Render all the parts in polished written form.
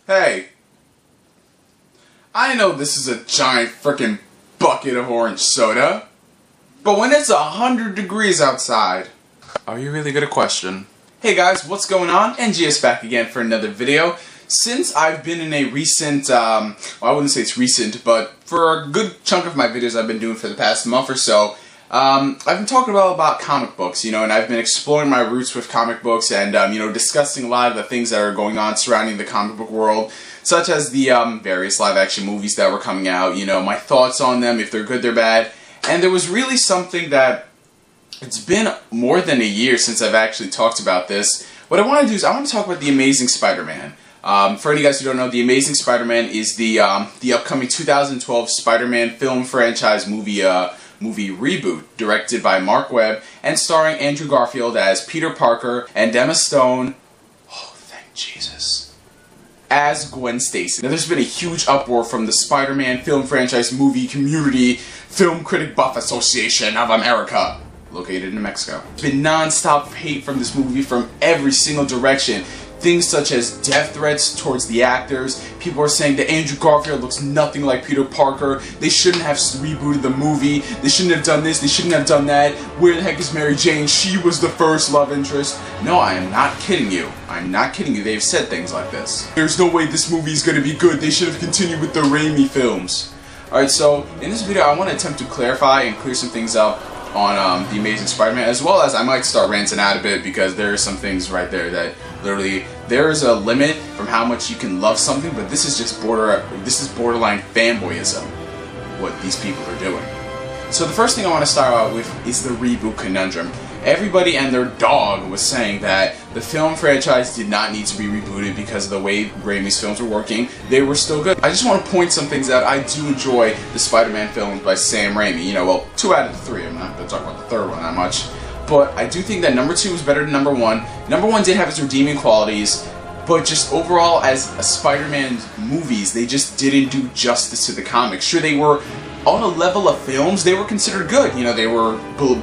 Hey, I know this is a giant frickin' bucket of orange soda, but when it's 100 degrees outside, are you really gonna question? Hey guys, what's going on? NGS back again for another video. Since I've been in a recent, well, I wouldn't say it's recent, but for a good chunk of my videos I've been doing for the past month or so, I've been talking about comic books, and I've been exploring my roots with comic books and, discussing a lot of the things that are going on surrounding the comic book world, such as the various live-action movies that were coming out, my thoughts on them, if they're good, they're bad. And there was really something that, it's been more than a year since I've actually talked about this. What I want to do is I want to talk about The Amazing Spider-Man. For any of you guys who don't know, The Amazing Spider-Man is the upcoming 2012 Spider-Man film franchise movie Reboot, directed by Mark Webb and starring Andrew Garfield as Peter Parker and Emma Stone, oh thank Jesus, as Gwen Stacy. Now there's been a huge uproar from the Spider-Man film franchise movie community, Film Critic Buff Association of America, located in Mexico. There's been non-stop hate from this movie from every single direction. Things such as death threats towards the actors. People are saying that Andrew Garfield looks nothing like Peter Parker. They shouldn't have rebooted the movie. They shouldn't have done this. They shouldn't have done that. Where the heck is Mary Jane? She was the first love interest. No, I am not kidding you. I'm not kidding you. They've said things like this. There's no way this movie is going to be good. They should have continued with the Raimi films. Alright, so in this video I want to attempt to clarify and clear some things up on The Amazing Spider-Man, as well as I might start ranting out a bit because there are some things right there that literally, there is a limit from how much you can love something, but this is just borderline fanboyism, what these people are doing. So the first thing I want to start out with is the reboot conundrum. Everybody and their dog was saying that the film franchise did not need to be rebooted because of the way Raimi's films were working. They were still good. I just want to point some things out. I do enjoy the Spider-Man films by Sam Raimi. Well, 2 out of the 3. I'm not going to talk about the third one that much. But I do think that number 2 was better than number 1. Number 1 did have its redeeming qualities, but just overall as a Spider-Man movies, they just didn't do justice to the comics. Sure, they were on a level of films, they were considered good. They were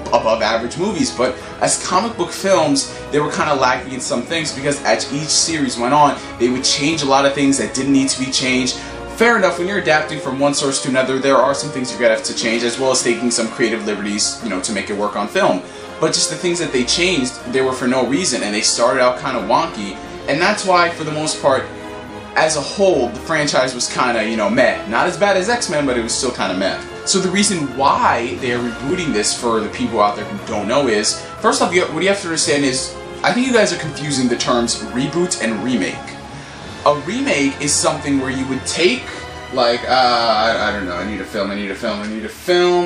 above average movies, but as comic book films, they were kind of lacking in some things because as each series went on, they would change a lot of things that didn't need to be changed. Fair enough, when you're adapting from one source to another, there are some things you're going to have to change, as well as taking some creative liberties, to make it work on film. But just the things that they changed, they were for no reason, and they started out kind of wonky, and that's why, for the most part, as a whole, the franchise was kind of, meh. Not as bad as X-Men, but it was still kind of meh. So the reason why they are rebooting this, for the people out there who don't know, is, first off, what you have to understand is, I think you guys are confusing the terms reboot and remake. A remake is something where you would take, like, I don't know, I need a film.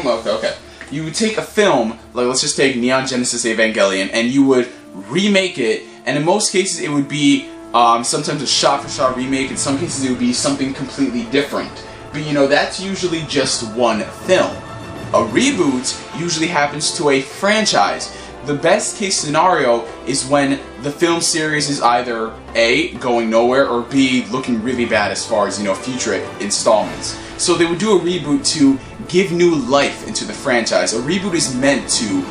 Okay. You would take a film, like let's just take Neon Genesis Evangelion, and you would remake it, and in most cases it would be sometimes a shot-for-shot remake, in some cases it would be something completely different. But that's usually just one film. A reboot usually happens to a franchise. The best case scenario is when the film series is either A, going nowhere, or B, looking really bad as far as, future installments. So they would do a reboot to give new life into the franchise. A reboot is meant to,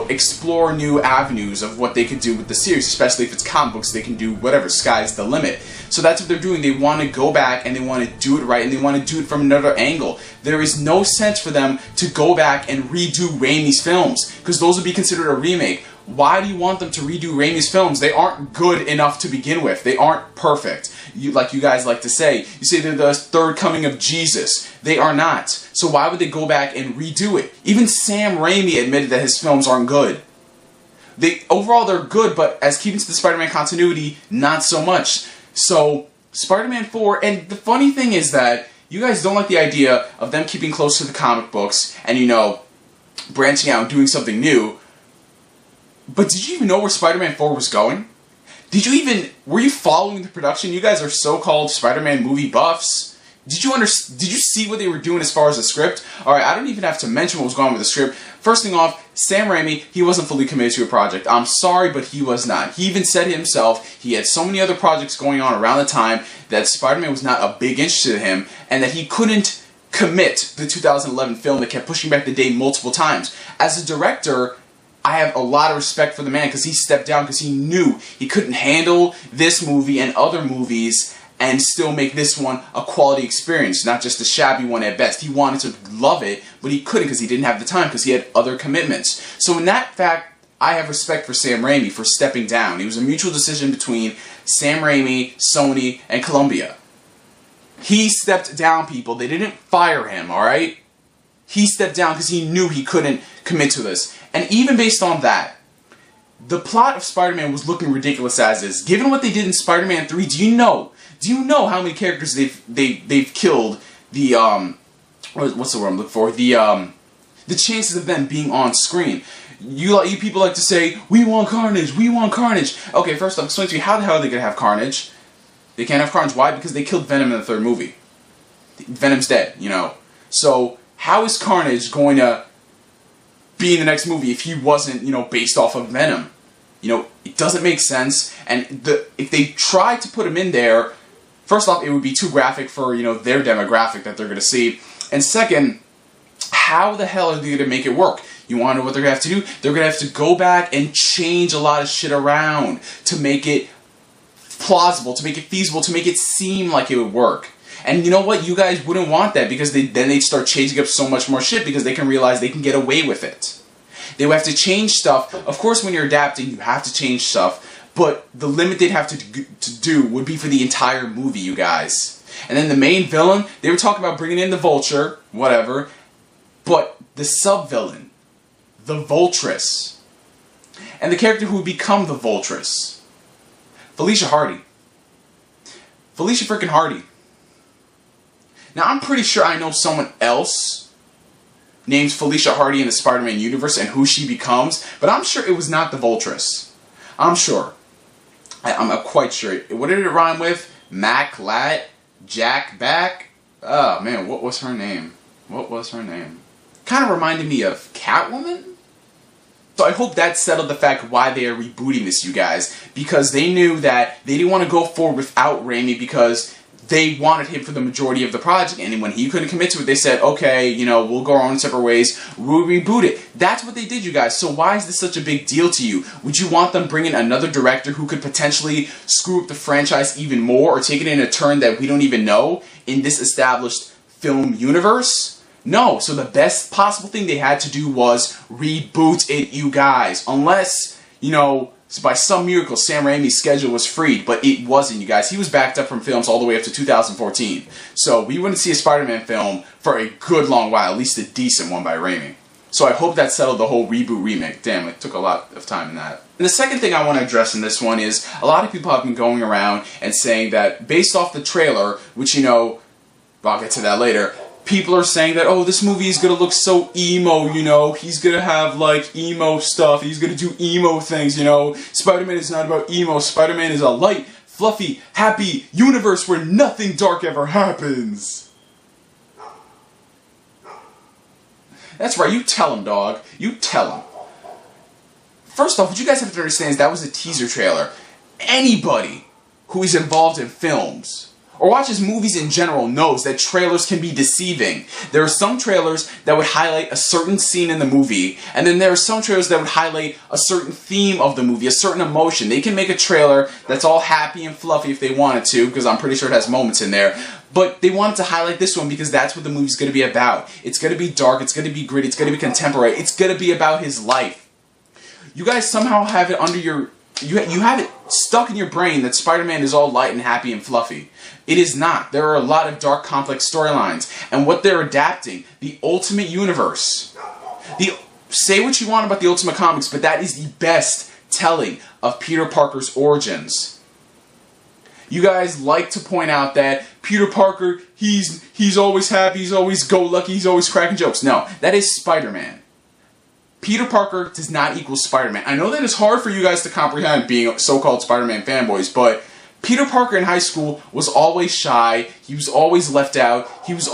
explore new avenues of what they could do with the series, especially if it's comic books. They can do whatever, sky's the limit. So that's what they're doing. They want to go back and they want to do it right, and they want to do it from another angle. There is no sense for them to go back and redo Raimi's films, because those would be considered a remake. Why do you want them to redo Raimi's films? They aren't good enough to begin with. They aren't perfect. Like you guys like to say. You say they're the third coming of Jesus. They are not. So why would they go back and redo it? Even Sam Raimi admitted that his films aren't good. Overall they're good, but as keeping to the Spider-Man continuity, not so much. So, Spider-Man 4, and the funny thing is that you guys don't like the idea of them keeping close to the comic books and, branching out and doing something new. But did you even know where Spider-Man 4 was going? Were you following the production? You guys are so-called Spider-Man movie buffs. Did you see what they were doing as far as the script? Alright, I don't even have to mention what was going on with the script. First thing off, Sam Raimi, he wasn't fully committed to a project. I'm sorry, but he was not. He even said himself, he had so many other projects going on around the time that Spider-Man was not a big interest to him, and that he couldn't commit to the 2011 film that kept pushing back the date multiple times. As a director, I have a lot of respect for the man because he stepped down because he knew he couldn't handle this movie and other movies and still make this one a quality experience, not just a shabby one at best. He wanted to love it, but he couldn't because he didn't have the time because he had other commitments. So in that fact, I have respect for Sam Raimi for stepping down. It was a mutual decision between Sam Raimi, Sony, and Columbia. He stepped down, people. They didn't fire him, alright? He stepped down because he knew he couldn't commit to this. And even based on that, the plot of Spider-Man was looking ridiculous as is. Given what they did in Spider-Man 3, do you know how many characters they've killed? The what's the word I'm looking for? The chances of them being on screen. You people like to say, we want Carnage, we want Carnage. Okay, first off, explain to me, how the hell are they gonna have Carnage? They can't have Carnage. Why? Because they killed Venom in the third movie. Venom's dead, you know. So how is Carnage going to be in the next movie if he wasn't, you know, based off of Venom? You know, it doesn't make sense. And if they try to put him in there, first off, it would be too graphic for, you know, their demographic that they're going to see. And second, how the hell are they going to make it work? You want to know what they're going to have to do? They're going to have to go back and change a lot of shit around to make it plausible, to make it feasible, to make it seem like it would work. And you know what? You guys wouldn't want that because then they'd start changing up so much more shit because they can realize they can get away with it. They would have to change stuff. Of course, when you're adapting, you have to change stuff. But the limit they'd have to do would be for the entire movie, you guys. And then the main villain, they were talking about bringing in the Vulture, whatever. But the sub-villain, the Vultress, and the character who would become the Vultress, Felicia Hardy. Felicia freaking Hardy. Now, I'm pretty sure I know someone else named Felicia Hardy in the Spider-Man universe and who she becomes, but I'm sure it was not the Vultress. I'm sure. I'm quite sure. What did it rhyme with? Mac, Lat, Jack, Back? Oh, man, what was her name? What was her name? Kind of reminded me of Catwoman? So I hope that settled the fact why they are rebooting this, you guys. Because they knew that they didn't want to go forward without Raimi because they wanted him for the majority of the project, and when he couldn't commit to it, they said, okay, you know, we'll go our own separate ways, we'll reboot it. That's what they did, you guys. So why is this such a big deal to you? Would you want them bringing another director who could potentially screw up the franchise even more, or take it in a turn that we don't even know in this established film universe? No. So the best possible thing they had to do was reboot it, you guys. Unless, you know, so by some miracle, Sam Raimi's schedule was freed, but it wasn't, you guys. He was backed up from films all the way up to 2014. So we wouldn't see a Spider-Man film for a good long while, at least a decent one by Raimi. So I hope that settled the whole reboot remake. Damn, it took a lot of time in that. And the second thing I want to address in this one is, a lot of people have been going around and saying that, based off the trailer, which, you know, I'll get to that later, people are saying that, oh, this movie is going to look so emo, you know, he's going to have, like, emo stuff, he's going to do emo things, you know, Spider-Man is not about emo, Spider-Man is a light, fluffy, happy universe where nothing dark ever happens. That's right, you tell him, dog, you tell him. First off, what you guys have to understand is that was a teaser trailer. Anybody who is involved in films or watches movies in general knows that trailers can be deceiving. There are some trailers that would highlight a certain scene in the movie, and then there are some trailers that would highlight a certain theme of the movie, a certain emotion. They can make a trailer that's all happy and fluffy if they wanted to, because I'm pretty sure it has moments in there, but they wanted to highlight this one because that's what the movie's going to be about. It's going to be dark, it's going to be gritty, it's going to be contemporary, it's going to be about his life. You guys somehow have it under your... You have it stuck in your brain that Spider-Man is all light and happy and fluffy. It is not. There are a lot of dark, complex storylines. And what they're adapting, the Ultimate Universe. Say what you want about the Ultimate Comics, but that is the best telling of Peter Parker's origins. You guys like to point out that Peter Parker, he's always happy, he's always go-lucky, he's always cracking jokes. No, that is Spider-Man. Peter Parker does not equal Spider-Man. I know that it's hard for you guys to comprehend being so-called Spider-Man fanboys, but Peter Parker in high school was always shy, he was always left out, he was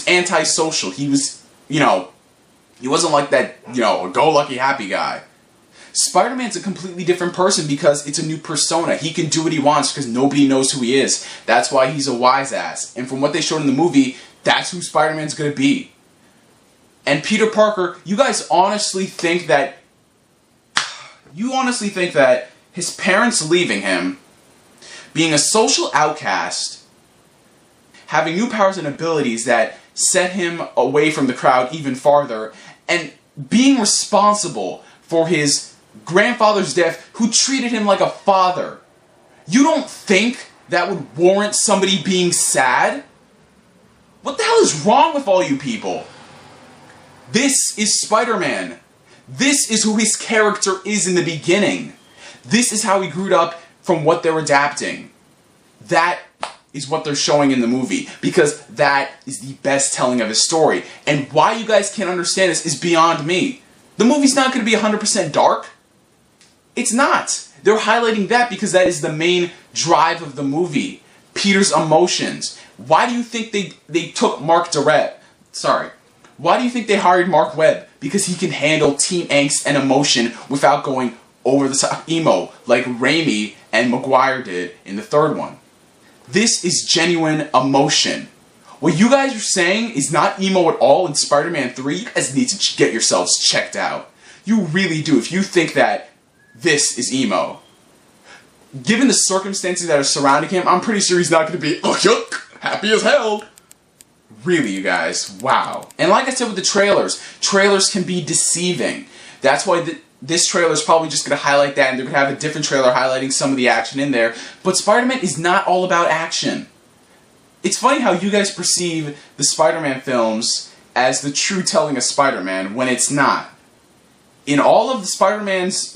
antisocial, he was, you know, he wasn't like that, you know, go-lucky happy guy. Spider-Man's a completely different person because it's a new persona. He can do what he wants because nobody knows who he is. That's why he's a wise ass. And from what they showed in the movie, that's who Spider-Man's gonna be. And Peter Parker, you guys honestly think that... his parents leaving him being a social outcast, having new powers and abilities that set him away from the crowd even farther, and being responsible for his grandfather's death, who treated him like a father. You don't think that would warrant somebody being sad? What the hell is wrong with all you people? This is Spider-Man. This is who his character is in the beginning. This is how he grew up from what they're adapting. That is what they're showing in the movie, because that is the best telling of his story. And why you guys can't understand this is beyond me. The movie's not going to be 100% dark. It's not. They're highlighting that because that is the main drive of the movie. Peter's emotions. Why do you think they took Mark Durrett? Sorry. Why do you think they hired Mark Webb? Because he can handle teen angst and emotion without going over the top emo like Raimi and Maguire did in the third one. This is genuine emotion. What you guys are saying is not emo at all in Spider-Man 3. You guys need to get yourselves checked out. You really do if you think that this is emo. Given the circumstances that are surrounding him, I'm pretty sure he's not going to be happy as hell. Really, you guys. Wow. And like I said with the trailers can be deceiving. That's why this trailer is probably just going to highlight that, and they're going to have a different trailer highlighting some of the action in there. But Spider-Man is not all about action. It's funny how you guys perceive the Spider-Man films as the true telling of Spider-Man when it's not. In all of the Spider-Man's,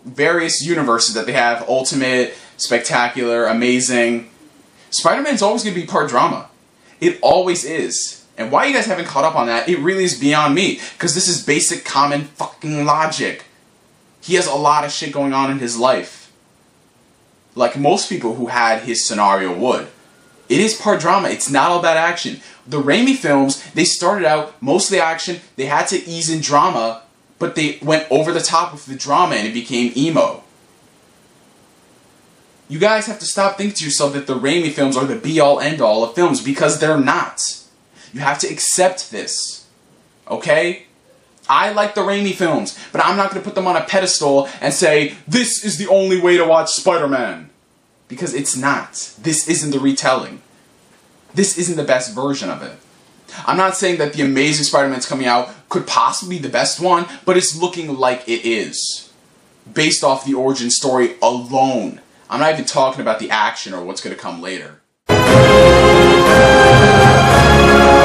various universes that they have, Ultimate, Spectacular, Amazing, Spider-Man's always going to be part drama. It always is. And why you guys haven't caught up on that, it really is beyond me. Because this is basic common fucking logic. He has a lot of shit going on in his life. Like most people who had his scenario would. It is part drama. It's not all about action. The Raimi films, they started out, most of the action, they had to ease in drama, but they went over the top with the drama and it became emo. You guys have to stop thinking to yourself that the Raimi films are the be-all, end-all of films, because they're not. You have to accept this. Okay? I like the Raimi films, but I'm not going to put them on a pedestal and say, this is the only way to watch Spider-Man. Because it's not. This isn't the retelling. This isn't the best version of it. I'm not saying that the Amazing Spider-Man's coming out could possibly be the best one, but it's looking like it is. Based off the origin story alone. I'm not even talking about the action or what's going to come later.